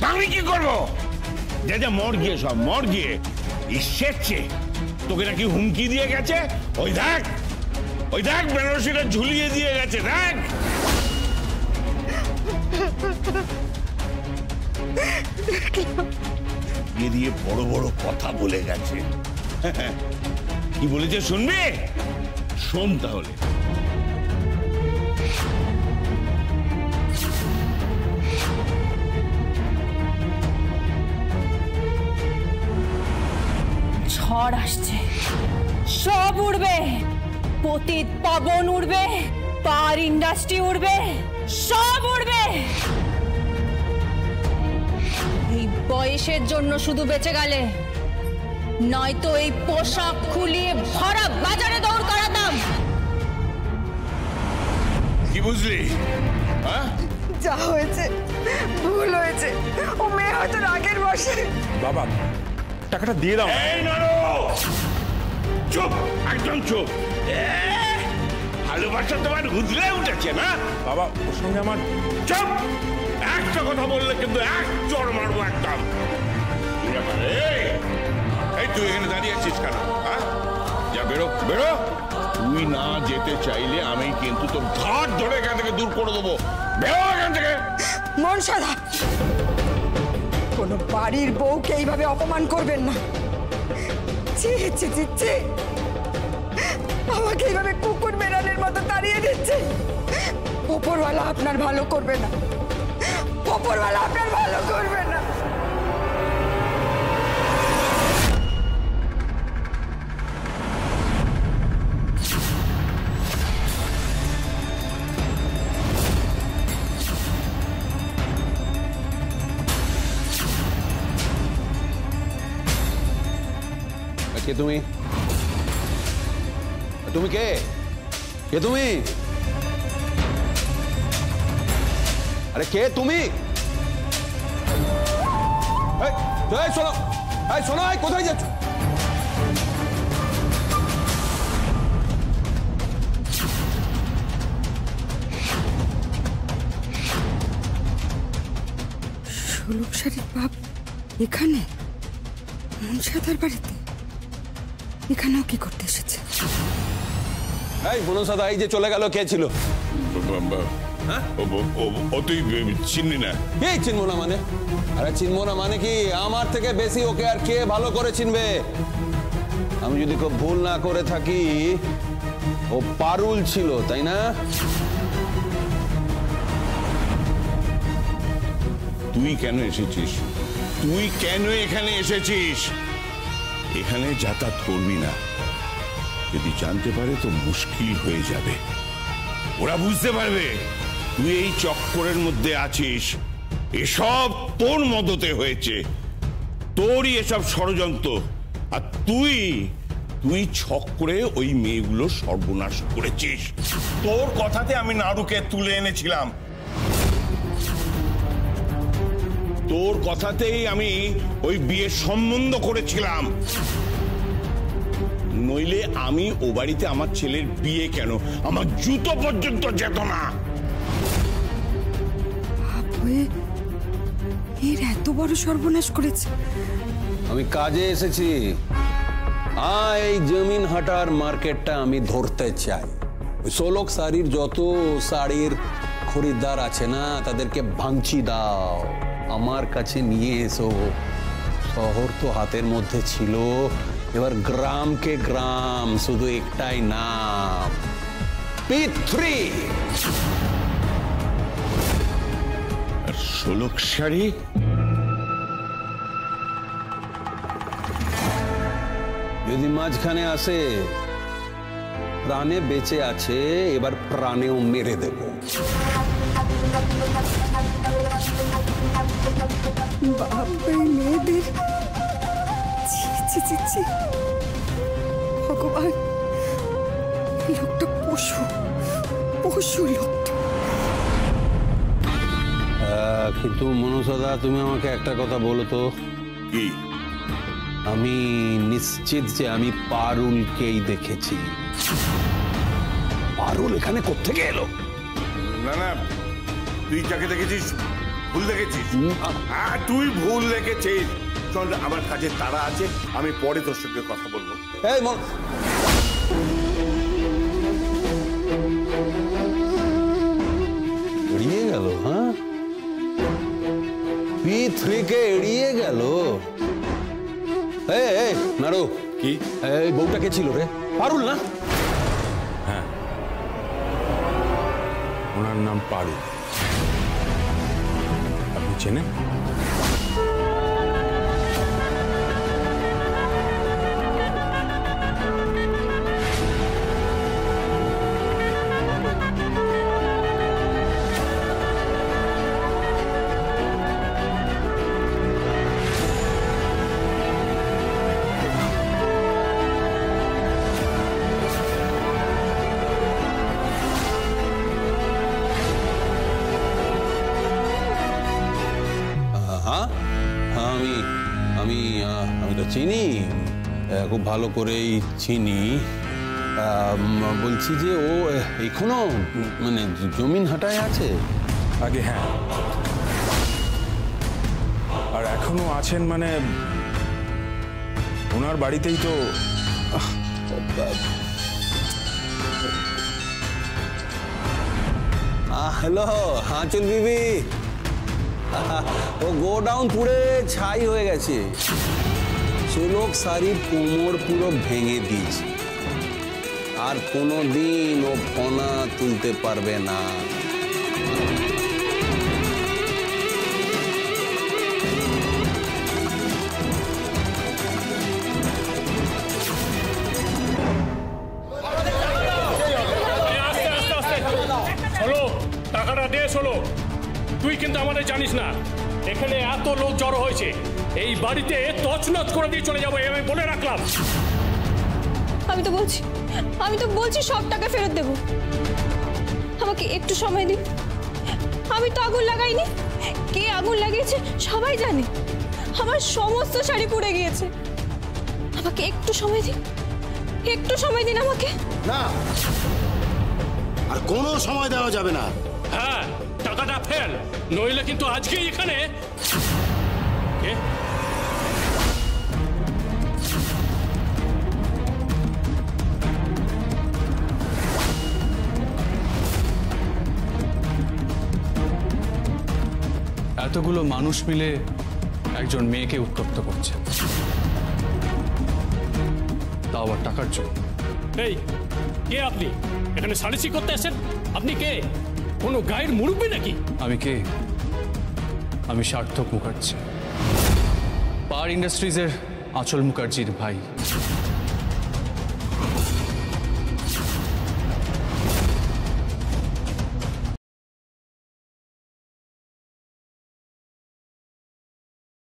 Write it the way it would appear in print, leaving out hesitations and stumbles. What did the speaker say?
আমি কি করবো? যা মর গিয়ে সব মর গিয়ে ইসেছে তোকে নাকি হুমকি দিয়ে গেছে। ওই দেখ বেনারসিটা ঝুলিয়ে দিয়ে গেছে। দেখ দিয়ে বড় বড় কথা বলে গেছে। কি বলেছে শুনবে? শোন তাহলে। ঝড় আসছে, সব উড়বে, পতিত পবন উড়বে, পার ইন্ডাস্ট্রি উড়বে, সব উড়বে। এই বয়সের জন্য শুধু বেঁচে গেলে, নয়তো এই পোশাক খুলিয়ে ভরা বাজারে দৌড় করাতাম। কি বুঝলি? যা হয়েছে ভুল হয়েছে। ও মেয়ে হয়তো রাগের বশে। বাবা টাকাটা দিয়ে দাও। এই নারো, চুপ, একদম চুপ। ভালোবাসা তোমার হুজলে উঠেছে না? বাবা ওর সঙ্গে আমার। চুপ, একটা কথা বললে কিন্তু এক চড় মারবো একদম। এই তুই এখানে দাঁড়িয়ে আছিস কেন? যা বেরো। তুই না যেতে চাইলে আমি কিন্তু তোর ঘাট ধরে এখান থেকে দূর করে দেবো। বেরো এখান থেকে। মনসাদা, কোন বাড়ির বউকে এইভাবে অপমান করবেন না। আমাকে এইভাবে কুকুর বেড়ালের মতো তাড়িয়ে দিচ্ছে। ওপরওয়ালা আপনার ভালো করবে না, ওপরওয়ালা আপনার ভালো করবে না। কে তুমি? তুমি কে? তুমি? আরে কে তুমি? শোনো, কোথায় যাচ্ছ? ষোলক শাড়ির বাপ এখানে, মনসাদার বাড়িতে? এখানেও কি করতে এসেছে? এই মনসাদা, এই যে চলে গেল, কে ছিল? তুই চিনলি না? এই চিনবো না মানে? আরে চিনবো না মানে কি? আমার থেকে বেশি ওকে আর কে ভালো করে চিনবে? আমি যদি খুব ভুল না করে থাকি, ও পারুল ছিল, তাই না? তুই কেন এসেছিস? তুই কেন এখানে এসেছিস? এখানে যাতায়াত করবি না। যদি জানতে পারে তো মুশকিল হয়ে যাবে। ওরা বুঝতে পারবে তুই এই চক্করের মধ্যে আছিস। এসব তোর মদতে হয়েছে, তোরই এসব ষড়যন্ত্র। আর তুই ছক করে ওই মেয়েগুলো সর্বনাশ করেছিস। তোর কথাতে আমি নাড়ুকে তুলে এনেছিলাম, তোর কথাতেই আমি ওই বিয়ের সম্বন্ধ করেছিলাম। নইলে আমি ও বাড়িতে আমার ছেলের বিয়ে কেন, আমার জুতো পর্যন্ত যেত না। এর এত বড় সর্বনাশ করেছে। আমি কাজে এসেছি। এই জমিন হাটার মার্কেটটা আমি ধরতে চাই। ষোলক শাড়ির যত শাড়ির খরিদ্দার আছে না, তাদেরকে ভাঙচি দাও, আমার কাছে নিয়ে এসো। শহর তো হাতের মধ্যে ছিল, এবার গ্রামকে গ্রাম, শুধু একটাই নাম, P3। ষোলক শাড়ি যদি মাঝখানে আসে, প্রাণে বেঁচে আছে, এবার প্রাণেও মেরে দেব। বাপরে মেয়েদের, ভগবান, লোকটা পশু লোকটা। কিন্তু মনসাদা, তুমি আমাকে একটা কথা বলো তো। কি? আমি নিশ্চিত যে আমি পারুলকেই দেখেছি। পারুল এখানে কোত্থেকে এলো? না, তুই যাকে দেখেছিস ভুল দেখেছিস। তুই ভুল দেখেছিস। চল, আমার কাছে তারা আছে, আমি পরে তোর সঙ্গে কথা বলবো। এই এড়িয়ে গেল, হ্যাঁ, P3 কে এড়িয়ে গেল। এই নাড়ু, কি এই বউটা কে ছিল রে? পারুল না? ওনার নাম পারুল। আপনি চেনেন? আমি তো চিনি, খুব ভালো করেই চিনি। বলছি যে ও এখনো মানে জমিন হাটায় আছে? আগে হ্যাঁ, আর এখনো আছেন মানে ওনার বাড়িতেই তো। হ্যালো হাঁচুল বিবি, ও গোডাউন পুড়ে ছাই হয়ে গেছে। সোলক শাড়ির কোমর পুরো ভেঙে দিয়েছে, আর কোনোদিন ও ফনা তুলতে পারবে না। টাকাটা দে। শোনো, তুই কিন্তু আমাদের জানিস না, এখানে এত লোক জড়ো হয়েছে, এই বাড়িতে তছনছ করে দিয়ে চলে যাবো, আমি বলে রাখলাম। আমি তো বলছি সব টাকা ফেরত দেব। আমাকে একটু সময় দিন। আমি তো আগুন লাগাইনি, কে আগুন লাগিয়েছে সবাই জানে। আমার সমস্ত শাড়ি পুড়ে গিয়েছে। আমাকে একটু সময় দিন, একটু সময় দিন আমাকে। না, আর কোনো সময় দেওয়া যাবে না। হ্যাঁ, টাকাটা ফেল, নইলে কিন্তু আজকেই এখানে। এতগুলো মানুষ মিলে একজন মেয়েকে উত্তপ্ত করছে, তাও আবার টাকার জন্য। এই কে আপনি? এখানে সালিসি করতে আসেন? আপনি কে? কোনো গায়ের মুরব্বী নাকি? আমি কে? আমি সার্থক মুখার্জি, পাওয়ার ইন্ডাস্ট্রিজের আঁচল মুখার্জির ভাই।